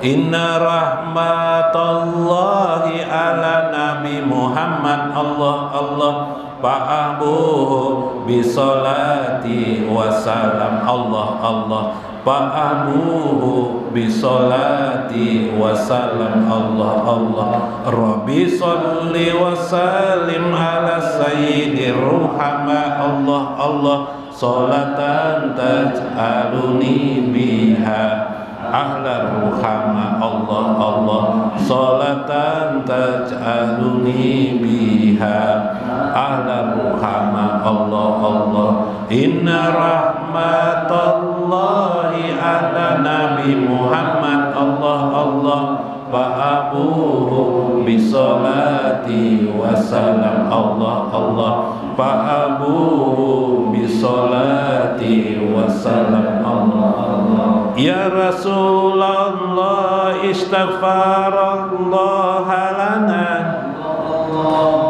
Inna rahmatallahi ala Nabi Muhammad Allah fa'abuhu bisolati wassalam Allah fa'abuhu bisolati wassalam Allah Rabbi salli wassalim ala sayyidir ruhama Allah salatan taj'aluni biha ahlar ruhama Allah salatan taj'aluni biha ahlar ruhama Allah inna rahmatallahi ala Nabi Muhammad Allah fa'abuhu bisolati wassalam Allah fa'abuhu bisolati wassalam Allah ya Rasulullah istaghfarallah lana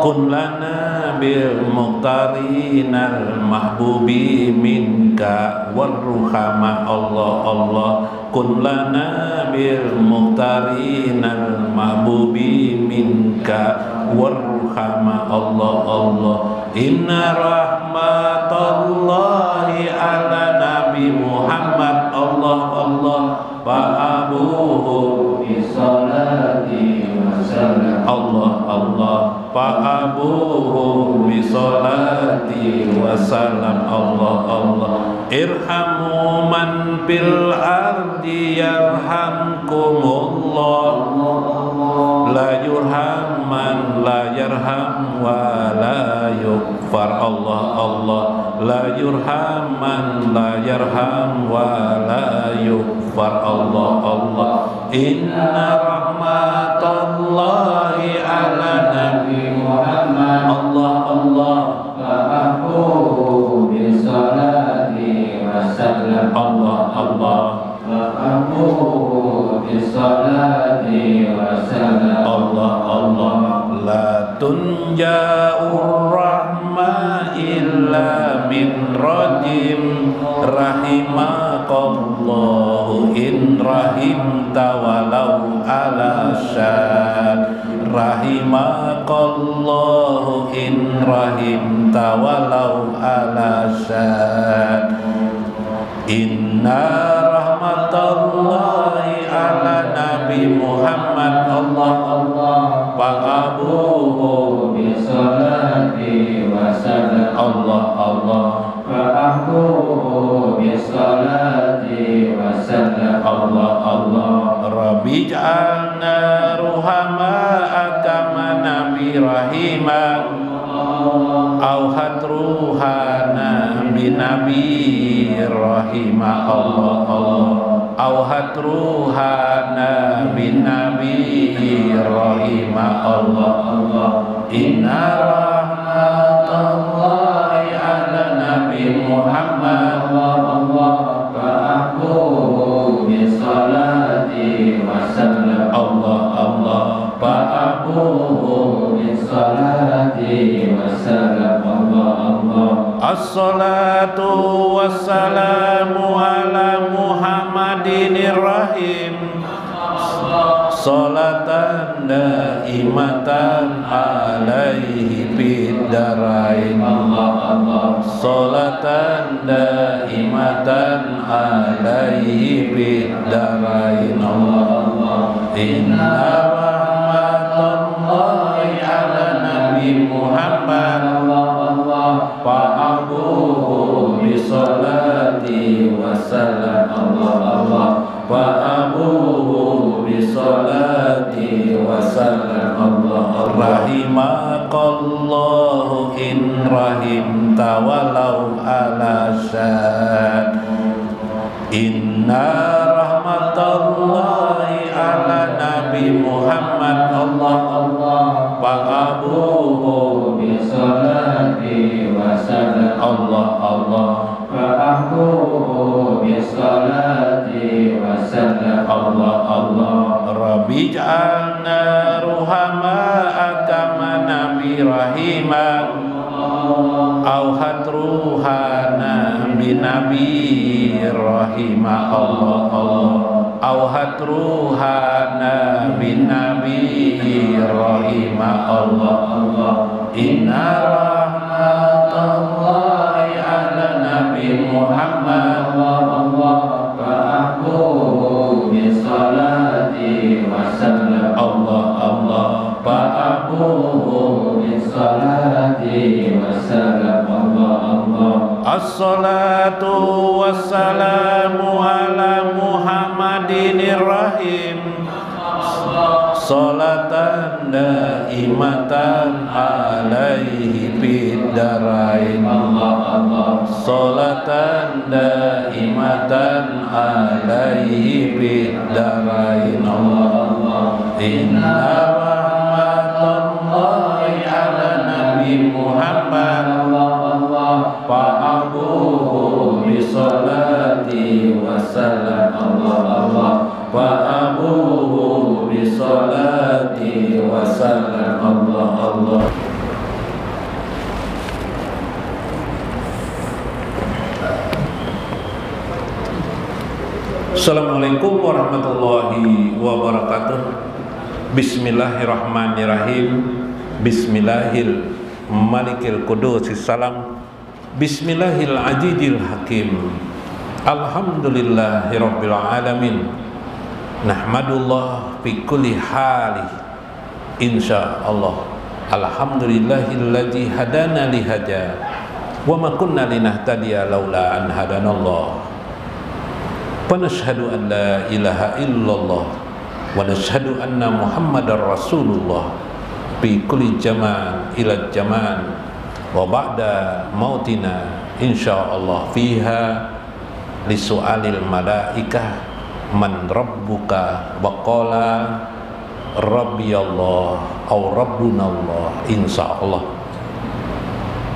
kun lana bil muqtarinal mahbubi minka warruhama Allah kun lana bil muqtarinal mahbubi minka warruhama Allah inna rahmatallahi ala Nabi Muhammad Allah fa'abuhu bisolati wassalam Allah fa'abuhu bisolati wassalam Allah irhamu man fil ardi yarhamkumullah la yurham man la yarham wa la yukfar Allah la yurham man la yarham wa la yukfar Allah inna rahmatallahi ala Nabi Muhammad Allah fa'abuhu bisolati wassalam Allah fa'abuhu bisolati wassalam Allah la tunja'ur rahma illa min rajim rahimakallahu in rahimta walau ala syad rahimakallahu in rahimta walau ala syad inna rahmatallahi ala Nabi Muhammad Allah fa'abuhu bisolati wassalam Allah fa'abuhu bisolati wassalam Allah Rabbi ja'alna ruhama'a kama Nabi rahimah auhat ruhana binabi rahimah Allah auhat ruhana binabi rahimah Allah inna rahmatallahi ala Nabi Muhammad Allah fa'abuhu bisolati wassalam Allah fa'abuhu bisolati wassalam Allah as-salatu wassalamu ala Muhammadinir rahim salatan daimatan alaihi fid darain salatan daimatan alaihi fid darain inna rahmatallahi ala Nabi Muhammad fa'abuhu bisolati wassalam Allah fa'abuhu bisolati wassalam Allah rahimakallahu in rahimta walau ala syad inna rahmatallahi ala Nabi Muhammad Allah fa'abuhu bisolati wassalam Allah fa'abuhu bisolati wassalam Allah Rabbi ja'alna ruhama'a kama Nabi rahimah auhat ruhana Nabi rahimah Allah Allah au hatruhana bin Nabi rahimah Allah Allah inna rahmatallahi ala Nabi Muhammad Allah fa'abuhu bisalati wasallam Allah Allah fa'abuhu bisalati wasallam Allah Allah As-salatu wassalamu ala Muhammadin rahim Salatan daimatan alaihi fid darain Salatan daimatan alaihi fid darain Inna rahmatallahi ala Nabi Muhammad fa'abuhu bisalati wassalam Allah Allah fa'abuhu bisalati wassalam Allah Allah Assalamualaikum warahmatullahi wabarakatuh. Bismillahirrahmanirrahim. Bismillahil malikil qudusis salam. Bismillahil ajidil hakim. Alhamdulillahirabbil alamin. Nahmadullah fi kulli hali. Insyaallah. Alhamdulillahilladzi hadana li hada. Wa ma kunna linahtadiya laula an hadanallah. Wa nashhadu an la ilaha illallah wa nashhadu anna Muhammadar Rasulullah fi kulli zaman ila zaman. Wa ba'da mautina insyaallah fiha lisu'alil malaikah man rabbuka wa qala rabbiyallah aw rabbunallah insyaallah.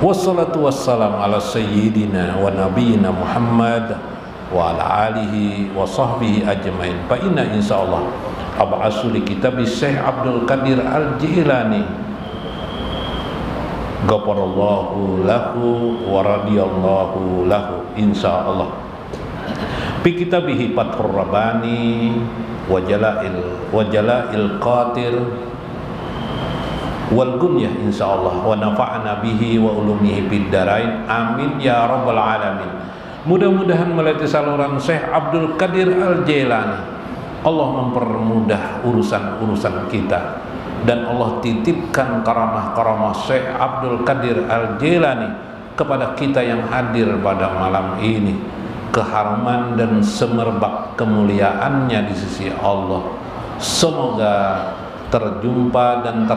Wassalatu wassalamu ala sayyidina wa nabiyyina Muhammad wa ala alihi wa sahbihi ajmain. Fa inna insyaallah ab'asu li kitabis Syekh Abdul Qadir Al-Jilani ghafarallahu lahu wa radiyallahu lahu insyaallah. Fi kitabihi Fathur Rabbani wa Jala'il Qatir wal Gunyah insyaallah wa nafa'na bihi wa ulumihi fid darain amin ya rabbal alamin. Mudah-mudahan melalui saluran Syekh Abdul Qadir Al-Jilani Allah mempermudah urusan-urusan kita dan Allah titipkan karamah-karamah Syekh Abdul Qadir Al-Jilani kepada kita yang hadir pada malam ini. Keharuman dan semerbak kemuliaannya di sisi Allah semoga terjumpa dan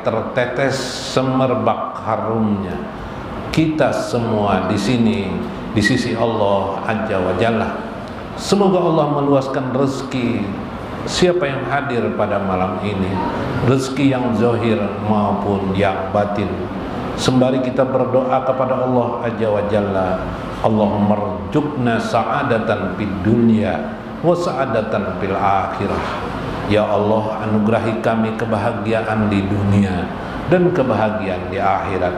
tertetes semerbak harumnya kita semua di sini di sisi Allah Azza wa Jalla. Semoga Allah meluaskan rezeki siapa yang hadir pada malam ini, rezeki yang zahir maupun yang batin. Sembari kita berdoa kepada Allah Azza wa Jalla, Allahumma rzuqna sa'adatan fid dunya wa sa'adatan fil akhirah. Ya Allah, anugerahi kami kebahagiaan di dunia dan kebahagiaan di akhirat.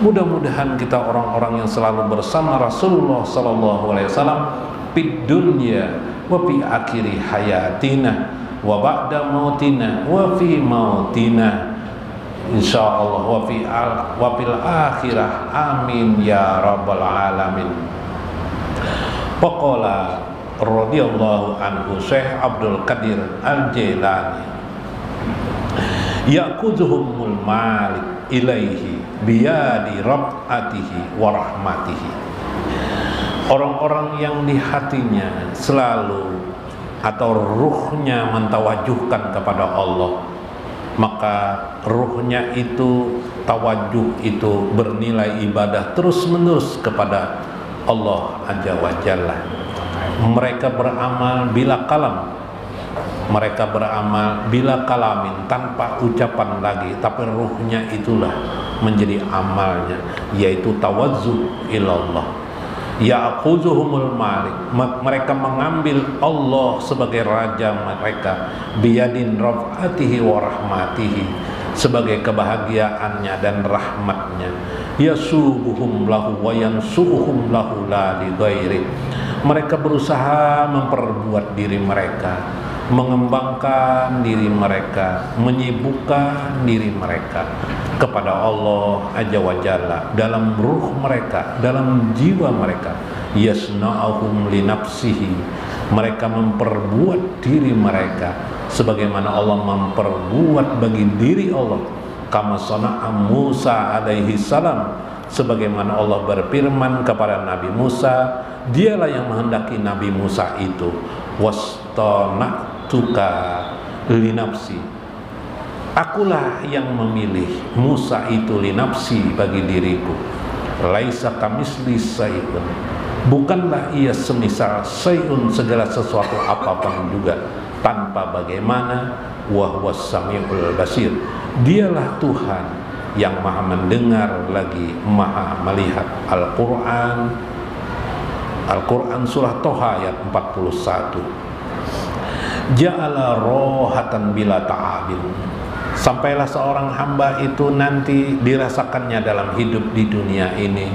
Mudah-mudahan kita orang-orang yang selalu bersama Rasulullah sallallahu alaihi wasallam fid dunya wa fi akhiri hayatina wa ba'da mautina wa fi mautina insyaallah wa fil akhirah amin ya rabbal alamin. Faqala radhiyallahu anhu Syekh Abdul Qadir Al-Jilani yaquzuhumul malik ilaihi biyadi rab'atihi wa rahmatihi. Orang-orang yang di hatinya selalu atau ruhnya mentawajuhkan kepada Allah, maka ruhnya itu tawajuh itu bernilai ibadah terus-menerus kepada Allah Azza wa Jalla. Mereka beramal bila kalam, mereka beramal bila kalamin, tanpa ucapan lagi, tapi ruhnya itulah menjadi amalnya, yaitu tawazzuh ilallah. Ya'khuzuhumul malik, mereka mengambil Allah sebagai raja mereka, biyadin raf'atihi wa rahmatihi, sebagai kebahagiaannya dan rahmatnya. Yasubuhum lahu wa yansuhum lahu la li ghairi. Mereka berusaha memperbuat diri mereka, mengembangkan diri mereka, menyibukkan diri mereka kepada Allah Azza wa Jalla dalam ruh mereka, dalam jiwa mereka. Yasna'uhum li nafsihi. Mereka memperbuat diri mereka sebagaimana Allah memperbuat bagi diri Allah. Kama sana'a Musa alaihi salam, sebagaimana Allah berfirman kepada Nabi Musa, dialah yang menghendaki Nabi Musa itu, wastana'tuka li nafsi, akulah yang memilih Musa itu li nafsi, bagi diriku. Laisa kamisli syai'un, bukanlah ia semisal syai'un, segala sesuatu apapun juga, tanpa bagaimana. Wa huwas samiul basir, dialah Tuhan yang maha mendengar lagi maha melihat. Al-Quran surah Toha ayat 41. Ja'ala rohatan bila ta'abin, sampailah seorang hamba itu nanti dirasakannya dalam hidup di dunia ini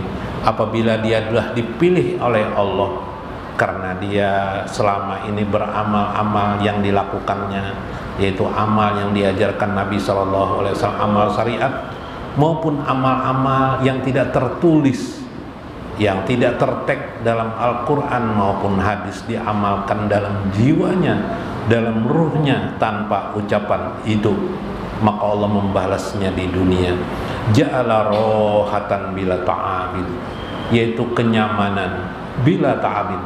apabila dia telah dipilih oleh Allah, karena dia selama ini beramal-amal yang dilakukannya, yaitu amal yang diajarkan Nabi SAW, amal syariat maupun amal-amal yang tidak tertulis, yang tidak terteks dalam Al-Quran maupun hadis, diamalkan dalam jiwanya, dalam ruhnya tanpa ucapan itu, maka Allah membalasnya di dunia. Ja'ala rohatan bila ta'abin, yaitu kenyamanan bila ta'abin,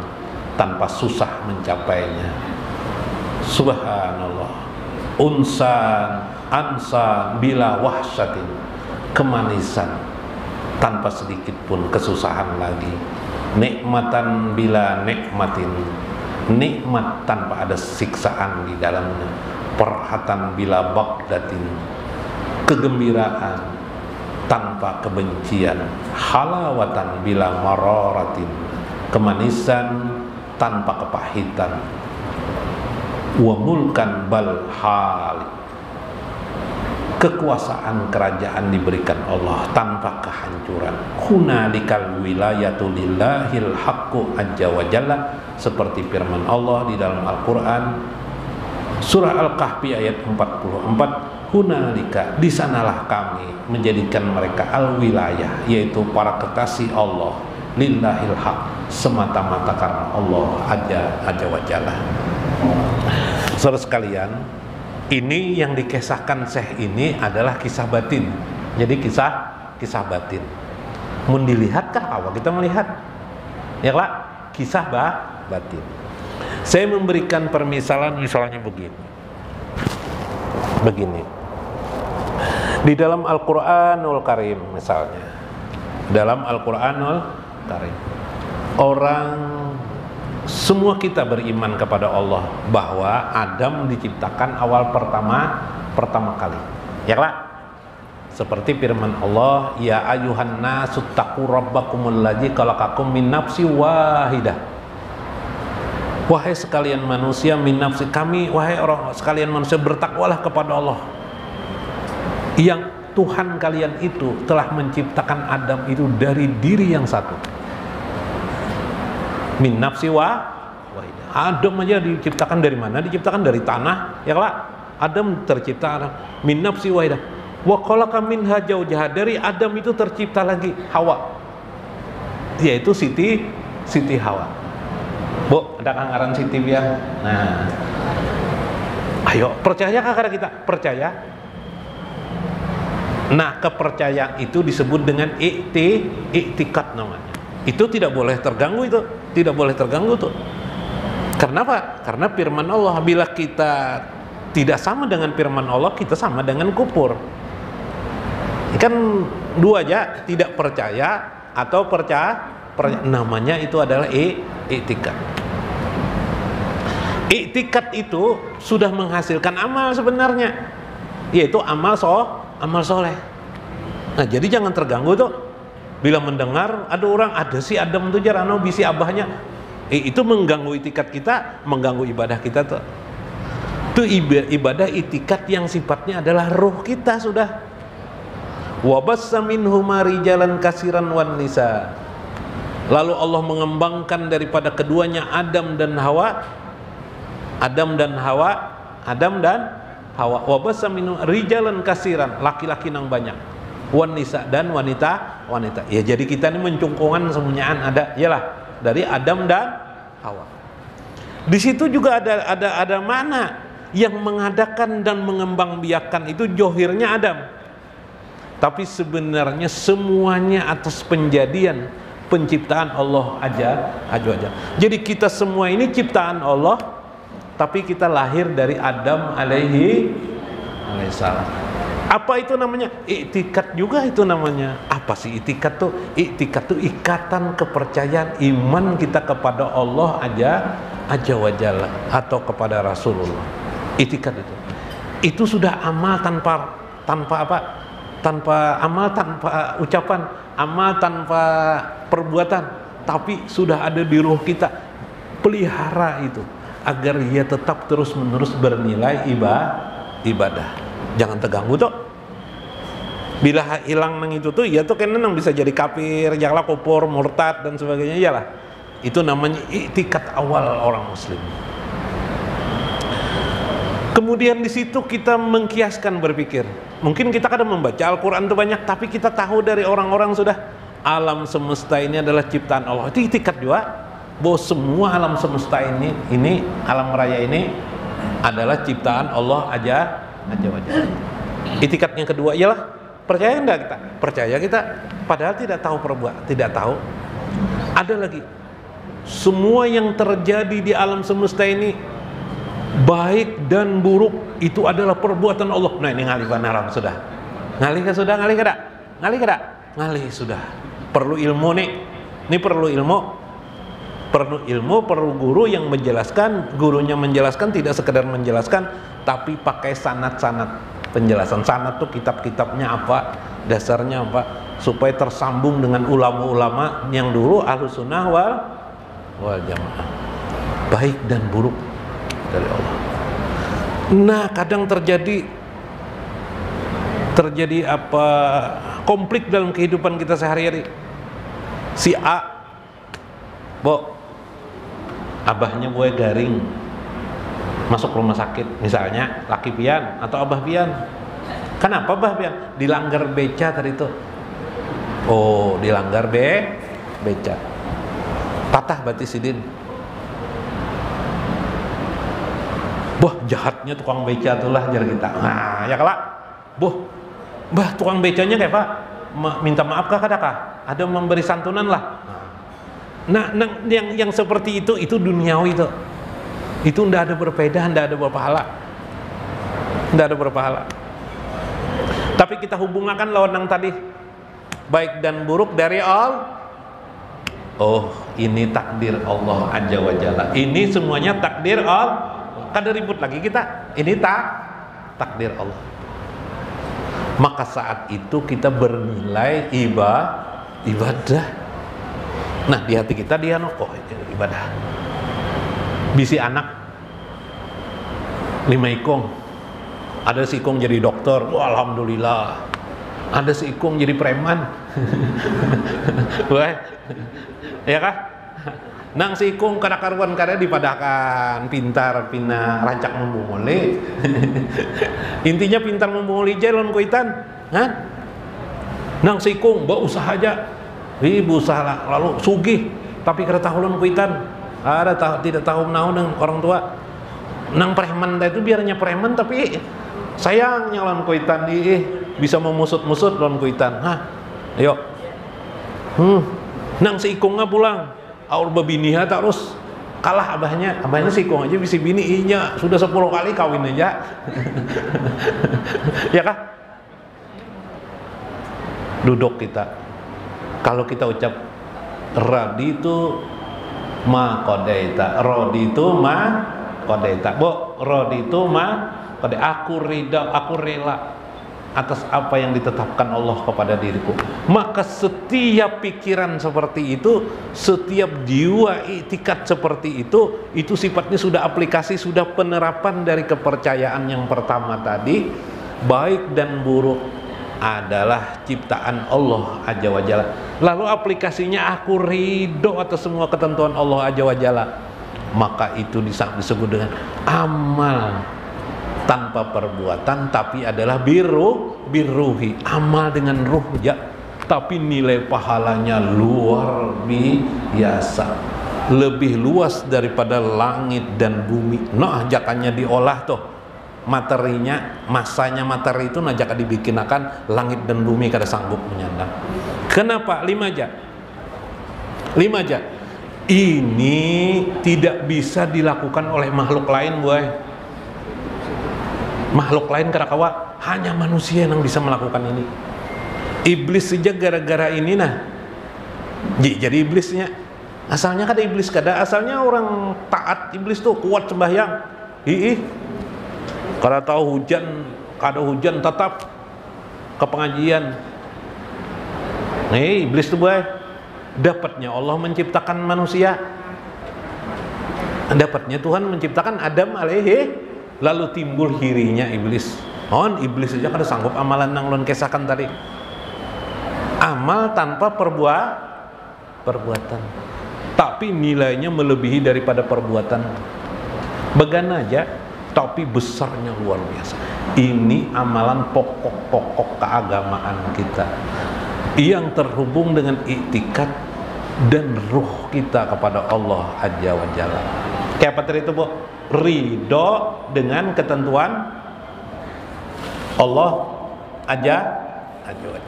tanpa susah mencapainya. Subhanallah. Unsan ansan bila wahsyatin, kemanisan tanpa sedikit pun kesusahan lagi. Nikmatan bila nikmatin, nikmat tanpa ada siksaan di dalamnya. Perhatan bila bagdatin, kegembiraan tanpa kebencian. Halawatan bila mararatin, kemanisan tanpa kepahitan. Wa mulkan bal hali, kekuasaan kerajaan diberikan Allah tanpa kehancuran. Hunalikal wilayatu lillahil haqqu azza wa jalla, seperti firman Allah di dalam Al-Quran surah Al-Kahfi ayat 44. Hunalika, di sanalah kami menjadikan mereka al-wilayah, yaitu para kekasih Allah, lillahil haq, semata-mata karena Allah azza wa jalla. Saudara sekalian, ini yang dikisahkan Syekh ini adalah kisah batin. Jadi kisah batin. Mun dilihatkah awal kita melihat? Ya lah, kisah batin. Saya memberikan permisalan misalnya begini. Di dalam Al-Qur'anul Karim misalnya. Dalam Al-Qur'anul Karim, semua kita beriman kepada Allah bahwa Adam diciptakan awal pertama kali. Ya lah. Seperti firman Allah, ya ayuhan nasu taqu rabbakumul ladzi khalaqakum min nafsin wahidah. Wahai sekalian manusia, min nafsi, wahai orang sekalian manusia, bertakwalah kepada Allah. Yang Tuhan kalian itu telah menciptakan Adam itu dari diri yang satu. Min nafsi wahidah. Adam aja diciptakan dari mana? Diciptakan dari tanah, ya lah. Adam tercipta min nafsi wahidah. Wa khalaqa minha zawjaha, dari Adam itu tercipta lagi Hawa, yaitu Siti Hawa. Bu, ada anggaran Siti ya. Nah, ayo percaya kakak kita? Percaya. Nah, kepercayaan itu disebut dengan i'tikad namanya. Itu tidak boleh terganggu, itu tidak boleh terganggu tuh. Kenapa? Karena firman Allah, bila kita tidak sama dengan firman Allah, kita sama dengan kufur. Kan dua aja, tidak percaya atau percaya. Namanya itu adalah i'tikad. I'tikad itu sudah menghasilkan amal sebenarnya, yaitu amal soleh. Nah, jadi jangan terganggu tuh. Bila mendengar ada si Adam tuh jarano bisi abahnya, itu mengganggu i'tikad kita, mengganggu ibadah kita tuh. Itu Itu ibadah itikat yang sifatnya adalah ruh kita sudah. Wa bassa minhuma rijalan katsiran wan nisa. Lalu Allah mengembangkan daripada keduanya Adam dan Hawa. Wa bassa minhum rijalan katsiran, laki-laki nang banyak. Wan nisa dan wanita. Ya jadi kita ini mencungkungan semuanyaan ada yalah dari Adam dan Hawa. Di situ juga ada mana yang mengadakan dan mengembangbiakan itu johirnya Adam. Tapi sebenarnya semuanya atas penjadian penciptaan Allah aja. Jadi kita semua ini ciptaan Allah, tapi kita lahir dari Adam alaihissalam. Apa itu namanya? Iktikat juga itu namanya. Apa sih iktikat tuh? Iktikat tuh ikatan kepercayaan iman kita kepada Allah aja wajalla atau kepada Rasulullah. Iktikat itu sudah amal tanpa apa? Tanpa amal, tanpa ucapan, amal tanpa perbuatan, tapi sudah ada di ruh kita. Pelihara itu agar ia tetap terus-menerus bernilai ibadah. Jangan terganggu tuh. Bila hilang nang itu tuh, ya tuh kena nang bisa jadi kafir, jala kufur, murtad dan sebagainya ya lah. Itu namanya iktikat awal orang muslim. Kemudian di situ kita mengkiaskan berpikir. Mungkin kita kadang membaca Al-Quran itu banyak, tapi kita tahu dari orang-orang sudah alam semesta ini adalah ciptaan Allah. Itu iktikat juga bahwa semua alam semesta ini alam raya ini adalah ciptaan Allah aja wajah. Iktikat yang kedua ialah percaya enggak kita? Percaya kita, padahal tidak tahu tidak tahu. Ada lagi, semua yang terjadi di alam semesta ini baik dan buruk itu adalah perbuatan Allah. Nah ini ngalih banaram sudah. Ngalih sudah. Perlu ilmu nih. Ini perlu ilmu. Perlu guru yang menjelaskan, gurunya menjelaskan tidak sekedar menjelaskan tapi pakai sanad-sanad penjelasan. Sanad tuh kitab-kitabnya apa, dasarnya apa, supaya tersambung dengan ulama-ulama yang dulu Ahlus Sunnah wal Jamaah. Baik dan buruk dari Allah. Nah, kadang terjadi apa konflik dalam kehidupan kita sehari-hari. Si A, abahnya gue garing, masuk rumah sakit, misalnya laki pian atau abah pian. Kenapa abah pian? Dilanggar beca tadi itu. Oh, dilanggar beca. Patah batisidin. Boh, jahatnya tukang beca itulah jar kita. Nah, ya kalak. Boh, bah tukang becanya kayak Pak, minta maaf kah kadakah? Ada memberi santunan lah. Nah, yang seperti itu duniawi itu. Itu ndak ada berfaedah, ndak ada berpahala. Tapi kita hubungkan lawan yang tadi, baik dan buruk dari Allah. Oh, ini takdir Allah Azza wa Jalla. Ini semuanya takdir Allah. Kada ribut lagi kita. Ini takdir Allah. Maka saat itu kita bernilai ibadah. Nah, di hati kita dia ibadah. Bisi anak 5 ikung. Ada si ikung jadi dokter. Wah, alhamdulillah. Ada si ikung jadi preman. Wah. Ya kah? Nang si ikung kadakaruan kada dipadahkan pintar pina rancak membunguli. Intinya pintar membunguli jalan kuitan, kan? Nang si ikung bawa usaha aja. Ibu usaha lah, lalu sugih tapi kada tahu lawan kuitan. Tidak tahu menahu dengan orang tua. Nang preman itu biarnya preman tapi sayangnya lawan kuitan bisa memusut-musut lawan kuitan. Ayo. Nang si ikungnya pulang. Aur babiniha terus kalah abahnya si ikung aja bisa bini inya sudah 10 kali kawin aja. Ya kah? Duduk kita. Kalau kita ucap raditu ma qadaita, raditu ma qadaita. Raditu ma qadaita, aku ridha, aku rela. atas apa yang ditetapkan Allah kepada diriku. Maka setiap pikiran seperti itu, setiap jiwa i'tikad seperti itu sifatnya sudah aplikasi, sudah penerapan dari kepercayaan yang pertama tadi. Baik dan buruk adalah ciptaan Allah Azza wa Jalla. Lalu aplikasinya aku ridho atas semua ketentuan Allah Azza wa Jalla. Maka itu disebut dengan amal tanpa perbuatan, tapi adalah birruhi, amal dengan ruh ya, tapi nilai pahalanya luar biasa, lebih luas daripada langit dan bumi. Nah, jakannya diolah tuh materinya, masanya materi itu nah jaka dibikinakan langit dan bumi kada sanggup menyandang. Kenapa? 5 jam. Ini tidak bisa dilakukan oleh makhluk lain, boy. Makhluk lain karakawa, hanya manusia yang bisa melakukan ini. Iblis saja gara-gara ini nah jadi iblisnya. Asalnya kada iblis, kada asalnya orang taat. Iblis tuh kuat sembahyang, kada tahu hujan, kada hujan tetap ke pengajian. Iblis tuh boy, dapatnya Allah menciptakan manusia, dapatnya Tuhan menciptakan Adam alaihi. Lalu timbul hirinya iblis. Iblis saja kada sanggup amalan nang lon kesahkan tadi. Amal tanpa perbuatan, tapi nilainya melebihi daripada perbuatan. Began aja, tapi besarnya luar biasa. Ini amalan pokok-pokok keagamaan kita yang terhubung dengan i'tikad dan ruh kita kepada Allah Azza wa Jalla. Kayak apa tadi itu, Bu? Ridho dengan ketentuan Allah Azza wa Jalla.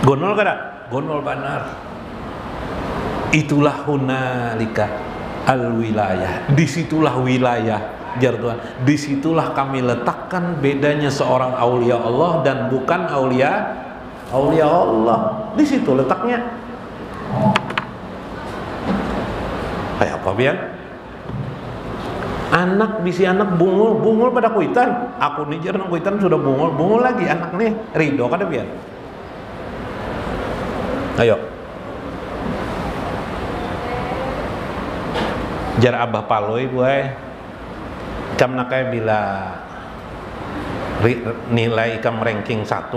Gonol kada? Gonol benar. Itulah hunalika al-wilayah. Disitulah wilayah, jar Tuhan. Disitulah kami letakkan bedanya seorang aulia Allah dan bukan aulia Allah. Di situ letaknya. Kayak apa biar? Anak bisi anak bungul pada kuitan. Aku nih jarang kuitan sudah bungul lagi anak nih. Ridho kada biar? Ayo. Jar abah paloi buai. Cam nakai bila nilai ikam ranking 1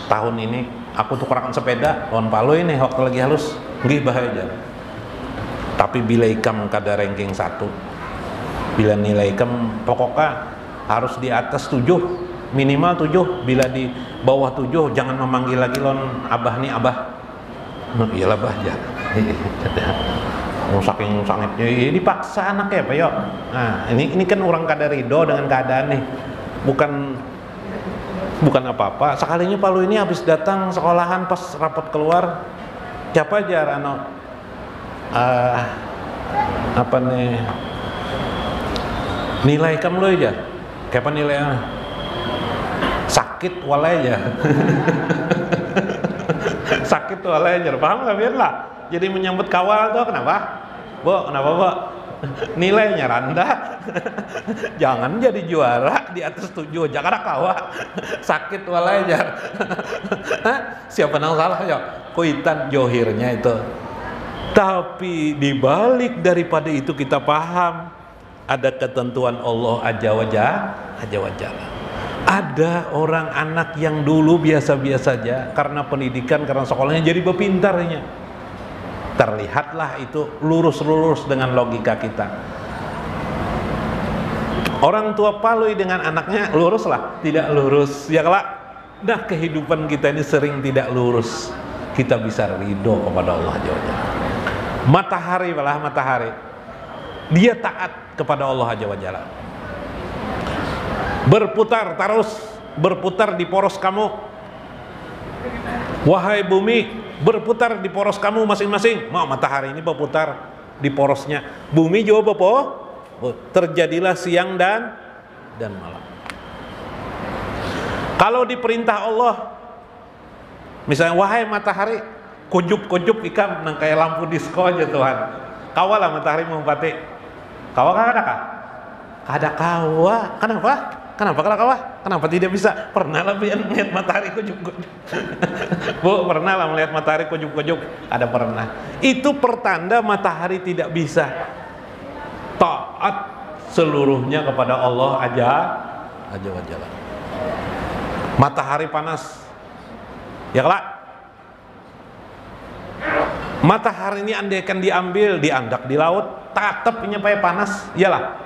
tahun ini aku tukarakan sepeda lawan paloi nih waktu lagi halus. Nggih bahaya. Tapi bila ikam kada ranking 1, bila nilai ikam pokoknya harus di atas 7, minimal 7. Bila di bawah 7 jangan memanggil lagi lon abah nih abah. Iyalah bah aja. Saking sangitnya dipaksa anak ya Pak yo. Nah, ini kan orang kada ridho dengan keadaan nih. Bukan apa-apa. Sekalinya Palu ini habis datang sekolahan pas rapat keluar. Siapa aja apa nih? Nilai kamu lo aja. Kapan nilainya? Sakit walai aja. Sakit walai aja. Paham nggak biarlah. Jadi menyambut kawal tuh kenapa? Kenapa, Bu? Nilainya rendah. Jangan jadi juara di atas 7. Jangan kawal. Sakit walai aja. Siapa yang salah ya? Kuitan johirnya itu. Tapi dibalik daripada itu kita paham ada ketentuan Allah Azza wa Jalla. Ada orang anak yang dulu biasa-biasa saja karena pendidikan, karena sekolahnya jadi berpintarnya. Terlihatlah itu lurus dengan logika kita. Orang tua palui dengan anaknya lurus lah, tidak lurus. Ya kelak, nah kehidupan kita ini sering tidak lurus. Kita bisa ridho kepada Allah Azza wa Jalla. Matahari. Dia taat kepada Allah Azza wa Jalla. Berputar di poros kamu. Wahai bumi, berputar di poros kamu masing-masing. Matahari ini berputar di porosnya. Bumi juga terjadilah siang dan malam. Kalau diperintah Allah, misalnya wahai matahari, kujup ikam nang kayak lampu disko aja Tuhan. Kawalah matahari mengumpati. Kawa kada kah? Kada kawa. Kenapa? Kenapa kelakawah? Kenapa tidak bisa? Pernah lah pian melihat matahari kujub-kujub. Bu, pernah lah melihat matahari kujub-kujub. Ada pernah. Itu pertanda matahari tidak bisa taat seluruhnya kepada Allah aja wa jalla. Matahari panas. Ya kelak. Matahari ini andaikan diambil, diandak di laut, tetap nyampai panas. Iyalah.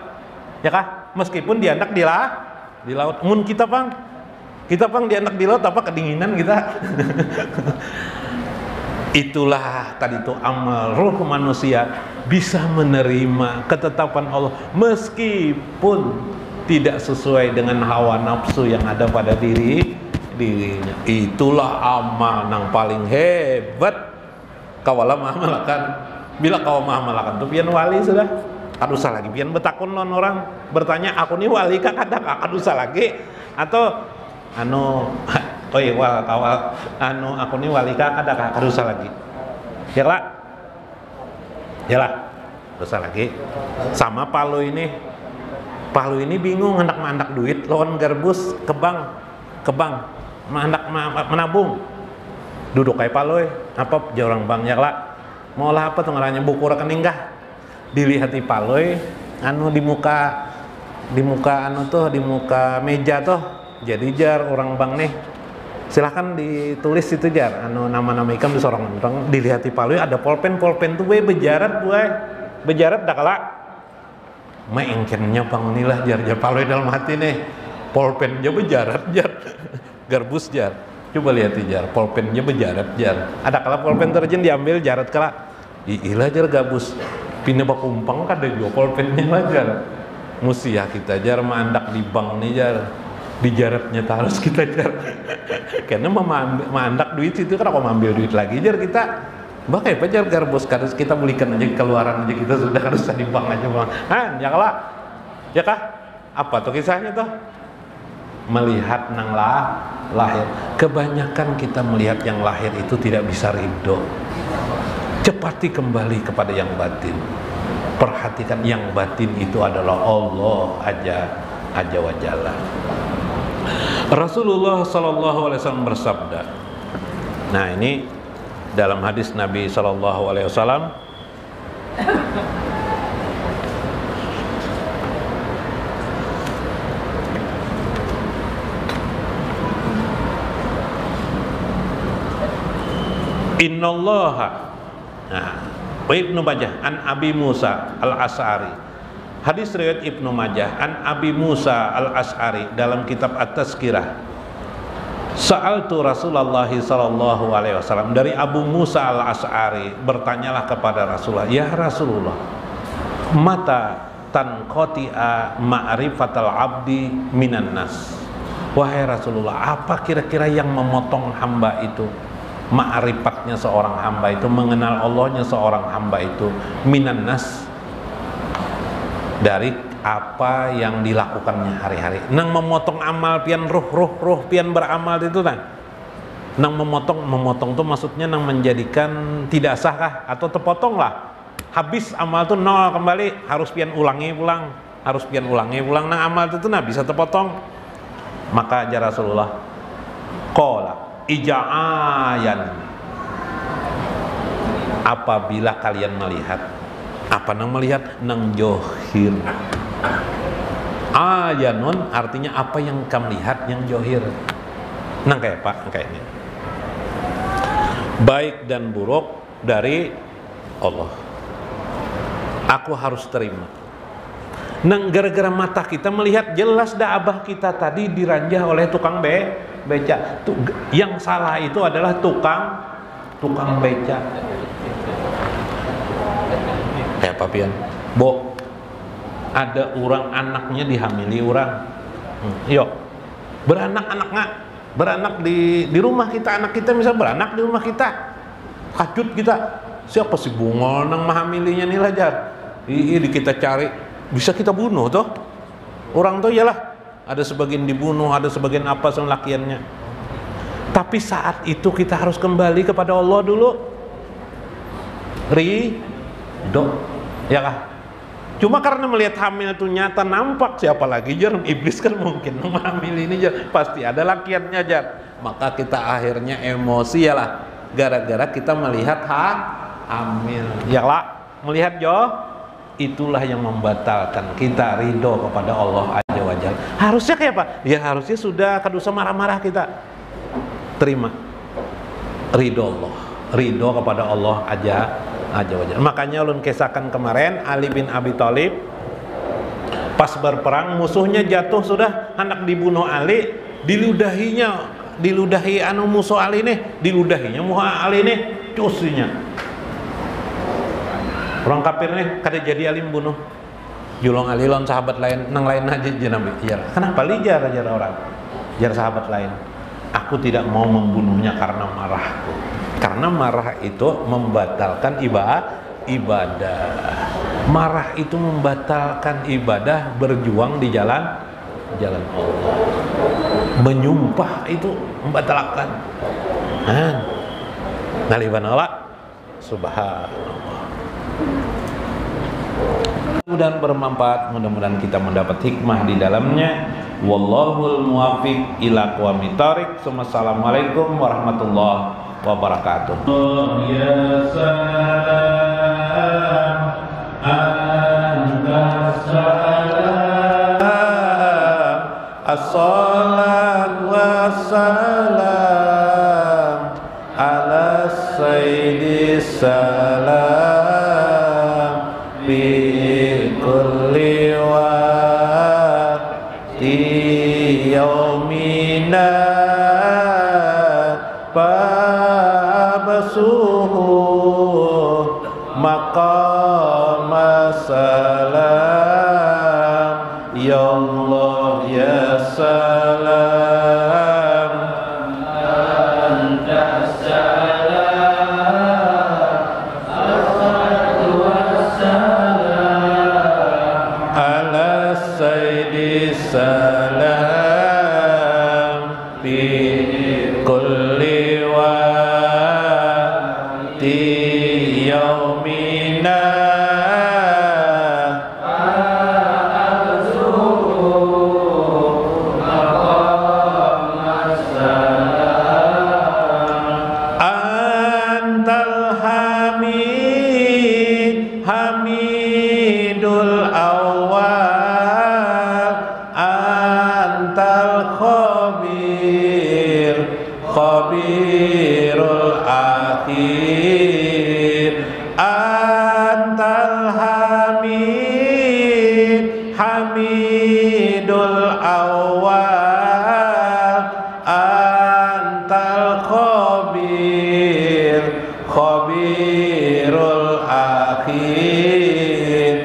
Ya kah? Meskipun diandak di laut. Mun kita pang diandak di laut apa kedinginan kita. Itulah tadi itu amal ruh manusia bisa menerima ketetapan Allah meskipun tidak sesuai dengan hawa nafsu yang ada pada dirinya. Itulah amal yang paling hebat. Kawala mahmalakan, bila kau mahmalakan tuh pian wali sudah. Kadusa lagi pian betakun non orang bertanya, aku nih wali kah kadang kadusa lagi atau aku nih wali kah kadang kadusa lagi. Ya lah, dosa lagi. Sama Palu ini bingung hendak duit lawan garbus ke bank hendak menabung. Duduk kayak Palu apa jorang bang ya lah. Mau lah apa tuh ngaranya buku rekening kah? Dilihat di Palu di muka meja tuh jadi jar orang bang nih. Silahkan ditulis itu jar nama-nama ikan di sorongan orang dilihat di Palu ada pulpen tuh bejarat dah kalak maengkennya bang inilah jar Palu dalam hati nih pulpennya bejarat jar garbus jar coba lihat jar pulpennya bejarat jar ada kala pulpen terjen diambil jarat kala ilah jar gabus pindah bakumpang kada juga pulpennya lah jar musia kita jar mandak di bank nih jar di jaratnya harus kita jar karena mandak duit itu kan aku ambil duit lagi jar kita bakai pajar garbus harus kita belikan aja keluaran aja kita sudah harus di bank aja bang ya kalah ya kah apa tuh kisahnya tuh melihat nang lahir kebanyakan kita melihat yang lahir itu tidak bisa ridho cepati kembali kepada yang batin perhatikan yang batin itu adalah Allah aja wa jalla. Rasulullah SAW bersabda. Nah ini dalam hadis Nabi SAW. Innallaha. Nah, Ibnu Majah an Abi Musa al-As'ari. Hadis riwayat Ibnu Majah an Abi Musa al-As'ari dalam kitab At-Tazkirah. Sa'altu Rasulullah sallallahu alaihi wasallam, dari Abu Musa al-As'ari bertanyalah kepada Rasulullah, ya Rasulullah, mata tanqati'a ma'rifatal abdi minan nas. Wahai Rasulullah, apa kira-kira yang memotong hamba itu, ma'rifatnya seorang hamba itu, mengenal Allahnya seorang hamba itu, minan nas, dari apa yang dilakukannya hari-hari. Nang memotong amal pian ruh pian beramal itu kan. Nang memotong tuh maksudnya nang menjadikan tidak sah kah atau terpotong lah. Habis amal tuh nol kembali, harus pian ulangi pulang, nang amal itu nah bisa terpotong. Maka ajar Rasulullah qala ija'ayan, apabila kalian melihat, apa nang melihat, nang johir. Ayanun artinya apa yang kamu lihat yang johir. Nang kayak Pak, kayaknya baik dan buruk dari Allah, aku harus terima. Nang gara-gara mata kita melihat jelas dah abah kita tadi diranjah oleh tukang beca. Yang salah itu adalah tukang beca. Kayak apa pian? Bo, ada orang anaknya dihamili orang. Yuk, beranak di rumah kita, anak kita misal beranak di rumah kita. Kacut kita. Siapa sih bungol nang mahamilinya nih lajar? Di kita cari, bisa kita bunuh toh. Orang tuh iyalah, ada sebagian dibunuh, ada sebagian apa lakiannya. Tapi saat itu kita harus kembali kepada Allah dulu. Ridho, ya kah? Cuma karena melihat hamil itu nyata nampak, siapa lagi jar, iblis kan mungkin hamil ini jar, pasti ada lakiannya jar. Maka kita akhirnya emosi ya lah, gara-gara kita melihat hamil. Ya lah, melihat jo, itulah yang membatalkan kita ridho kepada Allah Azza wa Jalla. Harusnya kayak apa? Ya harusnya sudah kadusa marah-marah kita terima ridho Allah, ridho kepada Allah Azza wa Jalla. Makanya ulun kisahkan kemarin Ali bin Abi Thalib pas berperang musuhnya jatuh sudah hendak dibunuh Ali, diludahi anu musuh Ali nih, diludahinya musuh Ali nih, cusinya orang kafir nih kada jadi Ali bunuh julong Ali lawan sahabat lain nang lain aja Nabi. Ya, kenapa lijar orang jar sahabat lain, aku tidak mau membunuhnya karena marahku, karena marah itu membatalkan ibadah, marah itu membatalkan ibadah, berjuang di jalan Allah, menyumpah itu membatalkan. Ngaliban Allah subhanallah. Mudah-mudahan bermanfaat, mudah-mudahan kita mendapat hikmah di dalamnya. Wallahul muwaffiq ila aqwamit thoriq. Assalamualaikum warahmatullahi wabarakatuh. Ya salam anta salam, as-salat wassalam ala sayyidis salam bi kulli waqti yaumina babasuhu maqam salam ya Allah ya salam anta salam as-salatu wassalam ala sayyidis salam bi kulli waqti yaumina antal hamidul awal, antal khabirul akhir, antal hamidul awal, antal khabirul akhir.